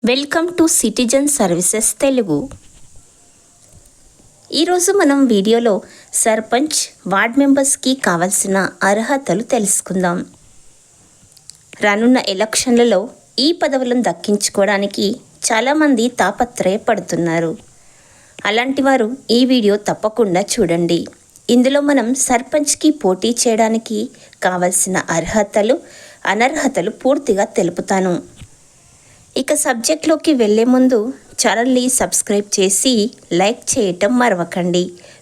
Welcome to citizen services Telugu. ఈరోజు మనం వీడియోలో సర్పంచ్ వార్డ్ మెంబర్స్కి కావాల్సిన అర్హతలు తెలుసుకుందాం. రానున్న ఎలక్షన్లలో ఈ పదవులను దక్కించుకోవడానికి చాలామంది తాపత్రయపడుతున్నారు. అలాంటి వారు ఈ వీడియో తప్పకుండా చూడండి. ఇందులో మనం సర్పంచ్కి పోటీ చేయడానికి కావాల్సిన అర్హతలు అనర్హతలు పూర్తిగా తెలుపుతాను. ఇక సబ్జెక్ట్లోకి వెళ్ళే ముందు ఛానల్ని సబ్స్క్రైబ్ చేసి లైక్ చేయటం మరవకండి.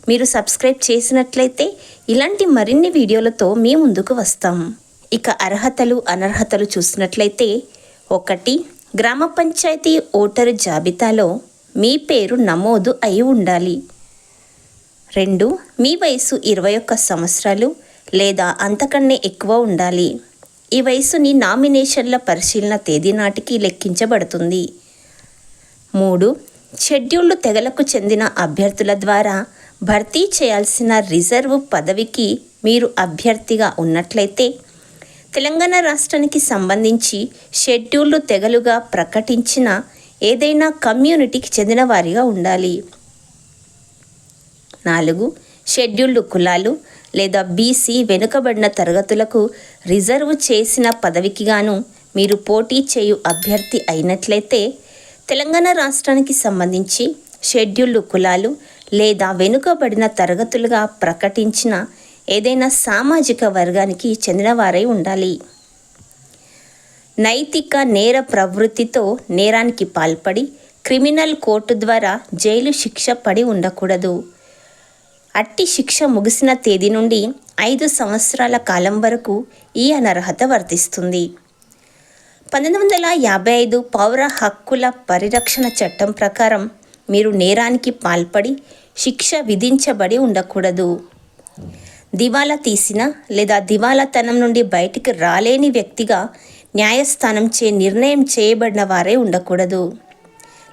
మీరు సబ్స్క్రైబ్ చేసినట్లయితే ఇలాంటి మరిన్ని వీడియోలతో మీ ముందుకు వస్తాం. ఇక అర్హతలు అనర్హతలు చూసినట్లయితే 1. గ్రామ పంచాయతీ ఓటరు జాబితాలో మీ పేరు నమోదు అయి ఉండాలి. 2. మీ వయసు 21 సంవత్సరాలు లేదా అంతకన్నా ఎక్కువ ఉండాలి. ఈ వయసుని నామినేషన్ల పరిశీలన తేదీ నాటికి లెక్కించబడుతుంది. 3. షెడ్యూల్డ్ తెగలకు చెందిన అభ్యర్థుల ద్వారా భర్తీ చేయాల్సిన రిజర్వ్ పదవికి మీరు అభ్యర్థిగా ఉన్నట్లయితే తెలంగాణ రాష్ట్రానికి సంబంధించి షెడ్యూల్డ్ తెగలుగా ప్రకటించిన ఏదైనా కమ్యూనిటీకి చెందిన వారిగా ఉండాలి. 4. షెడ్యూల్డ్ కులాలు లేదా బీసీ వెనుకబడిన తరగతులకు రిజర్వ్ చేసిన పదవికి గాను మీరు పోటీ చేయు అభ్యర్థి అయినట్లయితే తెలంగాణ రాష్ట్రానికి సంబంధించి షెడ్యూల్డ్ కులాలు లేదా వెనుకబడిన తరగతులుగా ప్రకటించిన ఏదైనా సామాజిక వర్గానికి చెందినవారై ఉండాలి. నైతిక నేర ప్రవృత్తితో నేరానికి పాల్పడి క్రిమినల్ కోర్టు ద్వారా జైలు శిక్ష పడి ఉండకూడదు. అట్టి శిక్ష ముగిసిన తేదీ నుండి 5 సంవత్సరాల కాలం వరకు ఈ అనర్హత వర్తిస్తుంది. 1955 పౌర హక్కుల పరిరక్షణ చట్టం ప్రకారం మీరు నేరానికి పాల్పడి శిక్ష విధించబడి ఉండకూడదు. దివాలా తీసిన లేదా దివాలాతనం నుండి బయటికి రాలేని వ్యక్తిగా న్యాయస్థానం చే నిర్ణయం చేయబడిన వారే ఉండకూడదు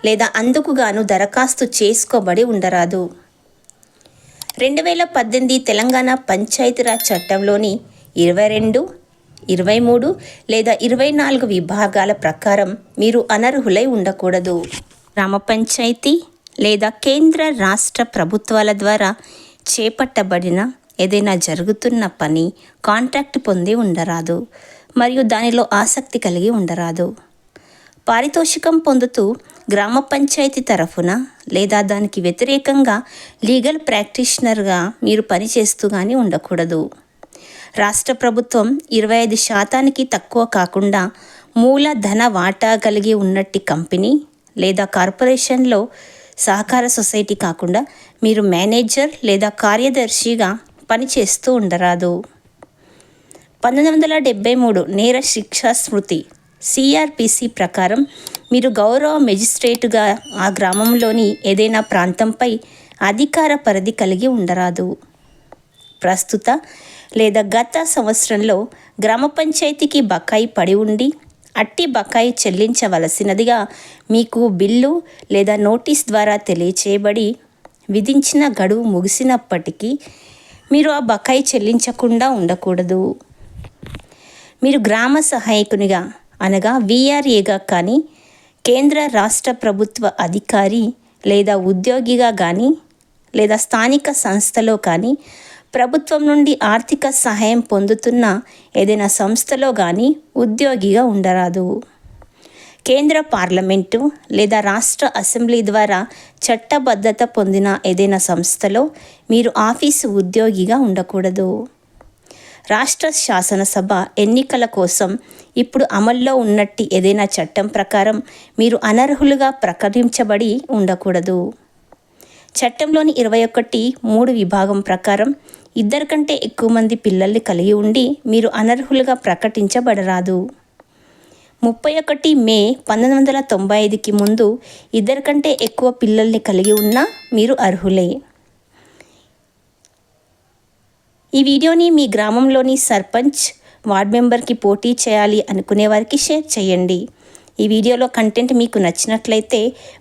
లేదా అందుకుగాను దరఖాస్తు చేసుకోబడి ఉండరాదు. 2018 తెలంగాణ పంచాయతీరాజ్ చట్టంలోని 22, 23 లేదా 24 విభాగాల ప్రకారం మీరు అనర్హులై ఉండకూడదు. గ్రామ పంచాయతీ లేదా కేంద్ర రాష్ట్ర ప్రభుత్వాల ద్వారా చేపట్టబడిన ఏదైనా జరుగుతున్న పని కాంట్రాక్ట్ పొంది ఉండరాదు మరియు దానిలో ఆసక్తి కలిగి ఉండరాదు. పారితోషికం పొందుతూ గ్రామ పంచాయతీ తరఫున లేదా దానికి వ్యతిరేకంగా లీగల్ ప్రాక్టీషనర్గా మీరు పనిచేస్తూ కానీ ఉండకూడదు. రాష్ట్ర ప్రభుత్వం 25% తక్కువ కాకుండా మూలధన వాటా కలిగి ఉన్నట్టి కంపెనీ లేదా కార్పొరేషన్లో సహకార సొసైటీ కాకుండా మీరు మేనేజర్ లేదా కార్యదర్శిగా పనిచేస్తూ ఉండరాదు. 1973 నేర శిక్షా స్మృతి సిఆర్పిసి ప్రకారం మీరు గౌరవ మెజిస్ట్రేటుగా ఆ గ్రామంలోని ఏదైనా ప్రాంతంపై అధికార పరిధి కలిగి ఉండరాదు. ప్రస్తుత లేదా గత సంవత్సరంలో గ్రామ పంచాయతీకి బకాయి పడి ఉండి అట్టి బకాయి చెల్లించవలసినదిగా మీకు బిల్లు లేదా నోటీస్ ద్వారా తెలియచేయబడి విధించిన గడువు ముగిసినప్పటికీ మీరు ఆ బకాయి చెల్లించకుండా ఉండకూడదు. మీరు గ్రామ సహాయకునిగా అనగా విఆర్ఏగా కానీ కేంద్ర రాష్ట్ర ప్రభుత్వ అధికారి లేదా ఉద్యోగిగా కానీ లేదా స్థానిక సంస్థలో కానీ ప్రభుత్వం నుండి ఆర్థిక సహాయం పొందుతున్న ఏదైనా సంస్థలో కానీ ఉద్యోగిగా ఉండరాదు. కేంద్ర పార్లమెంటు లేదా రాష్ట్ర అసెంబ్లీ ద్వారా చట్టబద్ధత పొందిన ఏదైనా సంస్థలో మీరు ఆఫీసు ఉద్యోగిగా ఉండకూడదు. రాష్ట్ర శాసనసభ ఎన్నికల కోసం ఇప్పుడు అమల్లో ఉన్నట్టి ఏదైనా చట్టం ప్రకారం మీరు అనర్హులుగా ప్రకటించబడి ఉండకూడదు. చట్టంలోని 21(3) విభాగం ప్రకారం 2 కంటే ఎక్కువ మంది పిల్లల్ని కలిగి ఉండి మీరు అనర్హులుగా ప్రకటించబడరాదు. 31 మే 1995కి ముందు 2 కంటే ఎక్కువ పిల్లల్ని కలిగి ఉన్నా మీరు అర్హులే. ఈ వీడియోని మీ గ్రామంలోని సర్పంచ్ వార్డ్ మెంబర్కి పోటీ చేయాలి అనుకునే వారికి షేర్ చేయండి. ఈ వీడియోలో కంటెంట్ మీకు నచ్చినట్లయితే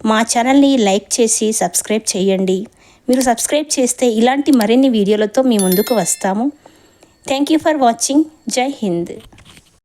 మా ఛానల్ని లైక్ చేసి సబ్స్క్రైబ్ చేయండి. మీరు సబ్స్క్రైబ్ చేస్తే ఇలాంటి మరిన్ని వీడియోలతో మీ ముందుకు వస్తాము. Thank you for watching. జై హింద్.